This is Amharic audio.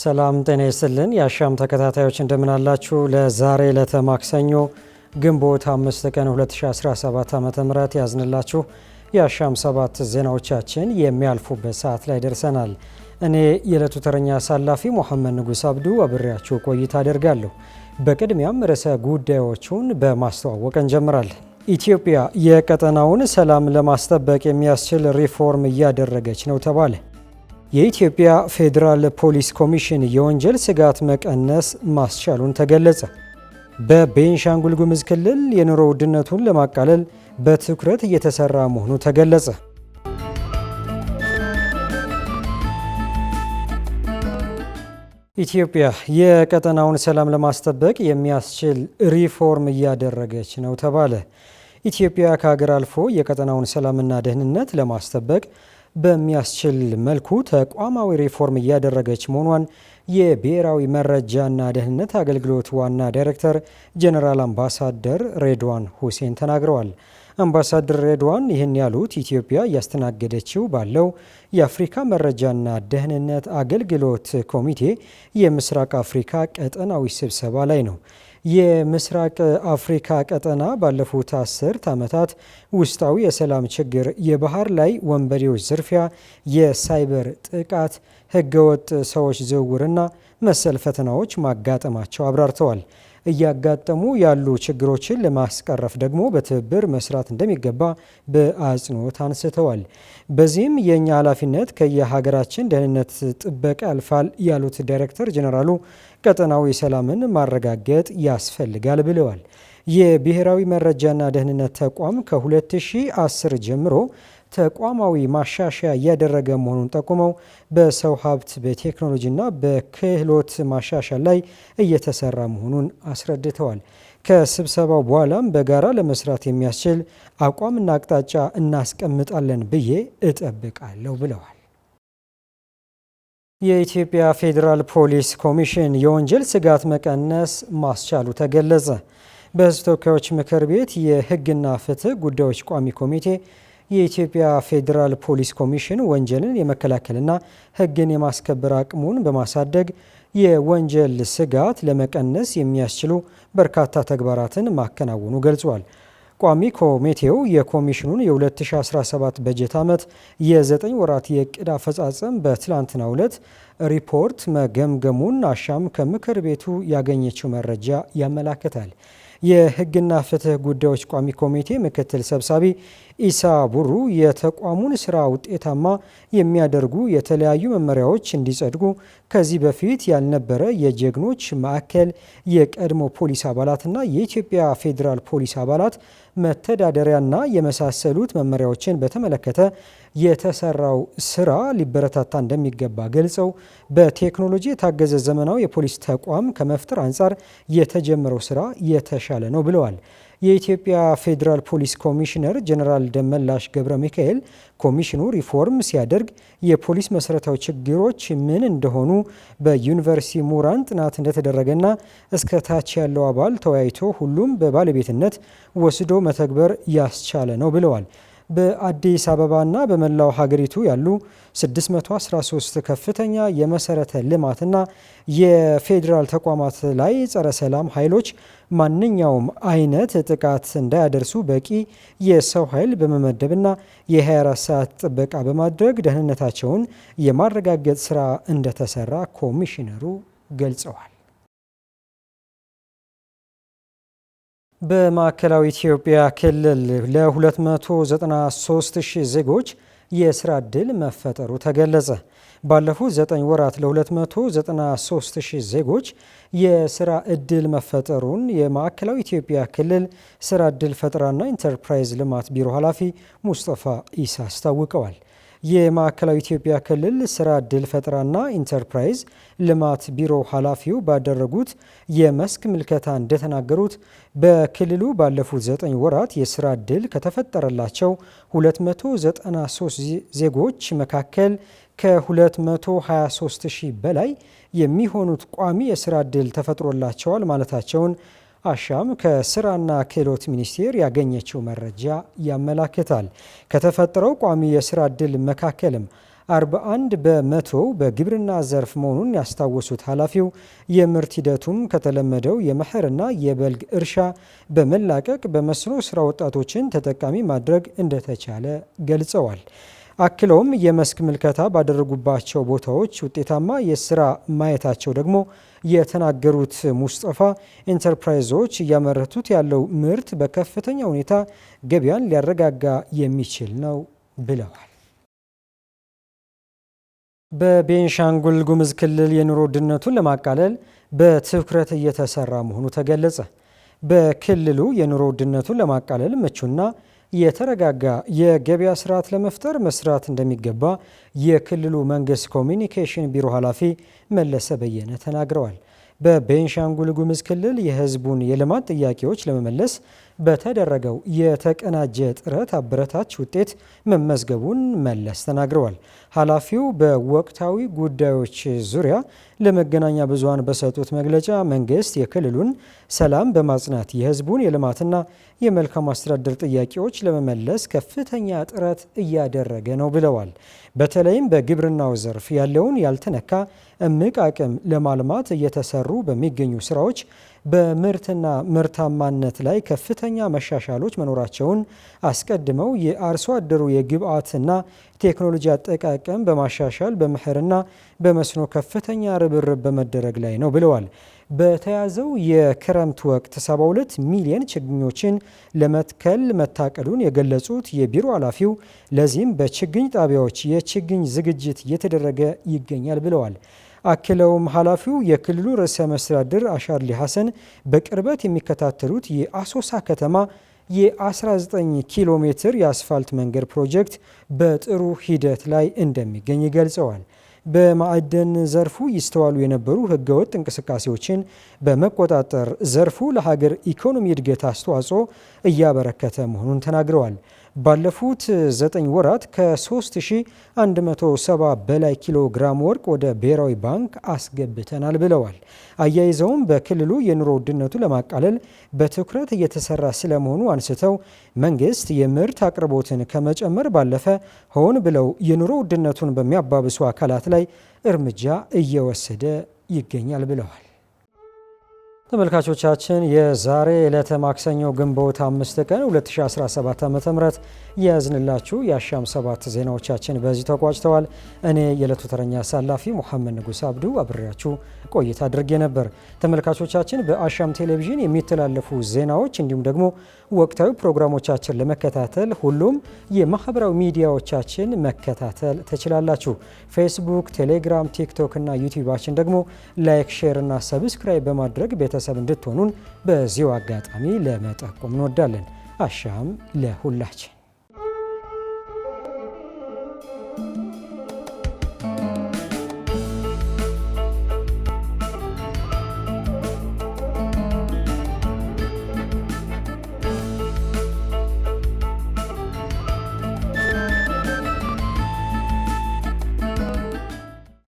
ሰላም ጤና ይስጥልን የአሻም ተከታታዮች እንደምን አላችሁ? ለዛሬ ለተማክሰኞ ግንቦት 5 ቀን 2017 ዓ.ም ያዝንላችሁ የአሻም 7 ዜናዎቻችን የሚያልፉበት ሰዓት ላይ ደርሰናል። እኔ የዕለቱ ተረኛ አሳላፊ መሐመድ ንጉስ አብዱ አብሬያችሁ ቆይታ አደርጋለሁ። በቅድሚያም ርዕሰ ጉዳዮቹን በማስተዋወቅ እንጀምራለን። ኢትዮጵያ የቀጠናውን ሰላም ለማስጠበቅ የሚያስችል ሪፎርም እያደረገች ነው ተባለ። የኢትዮጵያ ፌዴራል ፖሊስ ኮሚሽን የወንጀል ስጋት መቀነስ ማስቻሉን ተገለጸ። በቤንሻንጉል ጉሙዝ ክልል የኑሮ ውድነቱን ለማቃለል በትኩረት እየተሰራ መሆኑ ተገለጸ። ኢትዮጵያ የቀጠናውን ሰላም ለማስጠበቅ የሚያስችል ሪፎርም እያደረገች ነው ተባለ። ኢትዮጵያ ከሀገር አልፎ የቀጠናውን ሰላምና ደህንነት ለማስጠበቅ በሚያስችል መልኩ ተቋማዊ ሪፎርም እያደረገች መሆኗን የብሔራዊ መረጃና ደህንነት አገልግሎት ዋና ዳይሬክተር ጄኔራል አምባሳደር ሬድዋን ሁሴን ተናግረዋል። አምባሳደር ሬድዋን ይህን ያሉት ኢትዮጵያ እያስተናገደችው ባለው የአፍሪካ መረጃና ደህንነት አገልግሎት ኮሚቴ የምስራቅ አፍሪካ ቀጠናዊ ስብሰባ ላይ ነው። የምስራቅ አፍሪካ ቀጠና ባለፉት 10 ዓመታት ውስጣዊ የሰላም ችግር፣ የባህር ላይ ወንበዴዎች ዝርፊያ፣ የሳይበር ጥቃት፣ ህገወጥ ሰዎች ዝውውርና መሰል ፈተናዎች ማጋጠማቸው አብራርተዋል። እያጋጠሙ ያሉ ችግሮችን ለማስቀረፍ ደግሞ በትብብር መስራት እንደሚገባ በአጽንኦት አንስተዋል። በዚህም የእኛ ኃላፊነት ከየሀገራችን ደህንነት ጥበቃ ያልፋል ያሉት ዳይሬክተር ጄኔራሉ ቀጠናዊ ሰላምን ማረጋገጥ ያስፈልጋል ብለዋል። የብሔራዊ መረጃና ደህንነት ተቋም ከ2010 ጀምሮ ተቋማዊ ማሻሻያ እያደረገ መሆኑን ጠቁመው በሰው ሀብት በቴክኖሎጂና በክህሎት ማሻሻል ላይ እየተሰራ መሆኑን አስረድተዋል። ከስብሰባው በኋላም በጋራ ለመስራት የሚያስችል አቋምና አቅጣጫ እናስቀምጣለን ብዬ እጠብቃለሁ ብለዋል። የኢትዮጵያ ፌዴራል ፖሊስ ኮሚሽን የወንጀል ስጋት መቀነስ ማስቻሉ ተገለጸ። በሕዝብ ተወካዮች ምክር ቤት የሕግና ፍትህ ጉዳዮች ቋሚ ኮሚቴ የኢትዮጵያ ፌዴራል ፖሊስ ኮሚሽን ወንጀልን የመከላከልና ሕግን የማስከበር አቅሙን በማሳደግ የወንጀል ስጋት ለመቀነስ የሚያስችሉ በርካታ ተግባራትን ማከናወኑ ገልጿል። ቋሚ ኮሚቴው የኮሚሽኑን የ2017 በጀት ዓመት የ9 ወራት የዕቅድ አፈጻጸም በትላንትናው ዕለት ሪፖርት መገምገሙን አሻም ከምክር ቤቱ ያገኘችው መረጃ ያመላክታል። የሕግና ፍትህ ጉዳዮች ቋሚ ኮሚቴ ምክትል ሰብሳቢ ኢሳ ቡሩ የተቋሙን ስራ ውጤታማ የሚያደርጉ የተለያዩ መመሪያዎች እንዲጸድቁ ከዚህ በፊት ያልነበረ የጀግኖች ማዕከል የቀድሞ ፖሊስ አባላትና የኢትዮጵያ ፌዴራል ፖሊስ አባላት መተዳደሪያና የመሳሰሉት መመሪያዎችን በተመለከተ የተሰራው ስራ ሊበረታታ እንደሚገባ ገልጸው በቴክኖሎጂ የታገዘ ዘመናዊ የፖሊስ ተቋም ከመፍጠር አንጻር የተጀመረው ስራ የተሻለ ነው ብለዋል። የኢትዮጵያ ፌዴራል ፖሊስ ኮሚሽነር ጄኔራል ደመላሽ ገብረ ሚካኤል ኮሚሽኑ ሪፎርም ሲያደርግ የፖሊስ መሰረታዊ ችግሮች ምን እንደሆኑ በዩኒቨርሲቲ ምሁራን ጥናት እንደተደረገና እስከ ታች ያለው አባል ተወያይቶ ሁሉም በባለቤትነት ወስዶ መተግበር ያስቻለ ነው ብለዋል። በአዲስ አበባና በመላው ሀገሪቱ ያሉ 613 ከፍተኛ የመሰረተ ልማትና የፌዴራል ተቋማት ላይ ጸረ ሰላም ኃይሎች ማንኛውም አይነት ጥቃት እንዳያደርሱ በቂ የሰው ኃይል በመመደብና የ24 ሰዓት ጥበቃ በማድረግ ደህንነታቸውን የማረጋገጥ ስራ እንደተሰራ ኮሚሽነሩ ገልጸዋል። በማዕከላዊ ኢትዮጵያ ክልል ለ293,000 ዜጎች የስራ ዕድል መፈጠሩ ተገለጸ። ባለፉት 9 ወራት ለ293,000 ዜጎች የስራ ዕድል መፈጠሩን የማዕከላዊ ኢትዮጵያ ክልል ስራ ዕድል ፈጠራና ኢንተርፕራይዝ ልማት ቢሮ ኃላፊ ሙስጠፋ ኢሳ አስታውቀዋል። የማዕከላዊ ኢትዮጵያ ክልል ስራ ዕድል ፈጠራና ኢንተርፕራይዝ ልማት ቢሮ ኃላፊው ባደረጉት የመስክ ምልከታ እንደተናገሩት በክልሉ ባለፉት 9 ወራት የስራ ዕድል ከተፈጠረላቸው 293 ዜጎች መካከል ከ223,000 በላይ የሚሆኑት ቋሚ የስራ ዕድል ተፈጥሮላቸዋል ማለታቸውን አሻም ከስራና ክህሎት ሚኒስቴር ያገኘችው መረጃ ያመላክታል። ከተፈጠረው ቋሚ የስራ ዕድል መካከልም 41 በመቶ በግብርና ዘርፍ መሆኑን ያስታወሱት ኃላፊው የምርት ሂደቱም ከተለመደው የመኸርና የበልግ እርሻ በመላቀቅ በመስኖ ስራ ወጣቶችን ተጠቃሚ ማድረግ እንደተቻለ ገልጸዋል። አክለውም የመስክ ምልከታ ባደረጉባቸው ቦታዎች ውጤታማ የስራ ማየታቸው ደግሞ የተናገሩት ሙስጠፋ ኢንተርፕራይዞች እያመረቱት ያለው ምርት በከፍተኛ ሁኔታ ገበያን ሊያረጋጋ የሚችል ነው ብለዋል። በቤንሻንጉል ጉሙዝ ክልል የኑሮ ውድነቱን ለማቃለል በትኩረት እየተሰራ መሆኑ ተገለጸ። በክልሉ የኑሮ ውድነቱን ለማቃለል ምቹና የተረጋጋ የገበያ ስርዓት ለመፍጠር መስራት እንደሚገባ የክልሉ መንግስት ኮሚኒኬሽን ቢሮ ኃላፊ መለሰ በየነ ተናግረዋል። በቤንሻንጉል ጉሙዝ ክልል የህዝቡን የልማት ጥያቄዎች ለመመለስ በተደረገው የተቀናጀ ጥረት አበረታች ውጤት መመዝገቡን መለስ ተናግረዋል። ኃላፊው በወቅታዊ ጉዳዮች ዙሪያ ለመገናኛ ብዙሃን በሰጡት መግለጫ መንግስት የክልሉን ሰላም በማጽናት የህዝቡን የልማትና የመልካም አስተዳደር ጥያቄዎች ለመመለስ ከፍተኛ ጥረት እያደረገ ነው ብለዋል። በተለይም በግብርናው ዘርፍ ያለውን ያልተነካ እምቅ አቅም ለማልማት እየተሰሩ በሚገኙ ስራዎች በምርትና ምርታማነት ላይ ከፍተኛ መሻሻሎች መኖራቸውን አስቀድመው የአርሶ አደሩ የግብዓትና ቴክኖሎጂ አጠቃቀም በማሻሻል በመኸርና በመስኖ ከፍተኛ ርብርብ በመደረግ ላይ ነው ብለዋል። በተያዘው የክረምት ወቅት 72 ሚሊዮን ችግኞችን ለመትከል መታቀዱን የገለጹት የቢሮ ኃላፊው ለዚህም በችግኝ ጣቢያዎች የችግኝ ዝግጅት እየተደረገ ይገኛል ብለዋል። አክለውም ኃላፊው የክልሉ ርዕሰ መስተዳድር አሻድሊ ሐሰን በቅርበት የሚከታተሉት የአሶሳ ከተማ የ19 ኪሎ ሜትር የአስፋልት መንገድ ፕሮጀክት በጥሩ ሂደት ላይ እንደሚገኝ ገልጸዋል። በማዕድን ዘርፉ ይስተዋሉ የነበሩ ህገወጥ እንቅስቃሴዎችን በመቆጣጠር ዘርፉ ለሀገር ኢኮኖሚ እድገት አስተዋጽኦ እያበረከተ መሆኑን ተናግረዋል። ባለፉት 9 ወራት ከ3170 በላይ ኪሎ ግራም ወርቅ ወደ ብሔራዊ ባንክ አስገብተናል ብለዋል። አያይዘውም በክልሉ የኑሮ ውድነቱ ለማቃለል በትኩረት እየተሰራ ስለመሆኑ አንስተው መንግስት የምርት አቅርቦትን ከመጨመር ባለፈ ሆን ብለው የኑሮ ውድነቱን በሚያባብሱ አካላት ላይ እርምጃ እየወሰደ ይገኛል ብለዋል። ተመልካቾቻችን የዛሬ ዕለተ ማክሰኞ ግንቦት 5 ቀን 2017 ዓ.ም የያዝንላችሁ የአሻም 7 ዜናዎቻችን በዚህ ተቋጭተዋል። እኔ የዕለቱ ተረኛ አሳላፊ ሙሐመድ ንጉስ አብዱ አብሬያችሁ ቆይታ አድርጌ ነበር። ተመልካቾቻችን በአሻም ቴሌቪዥን የሚተላለፉ ዜናዎች እንዲሁም ደግሞ ወቅታዊ ፕሮግራሞቻችን ለመከታተል ሁሉም የማህበራዊ ሚዲያዎቻችን መከታተል ትችላላችሁ። ፌስቡክ፣ ቴሌግራም፣ ቲክቶክ እና ዩቲዩባችን ደግሞ ላይክ፣ ሼር እና ሰብስክራይብ በማድረግ ቤተሰብ እንድትሆኑን በዚሁ አጋጣሚ ለመጠቆም እንወዳለን። አሻም ለሁላችን!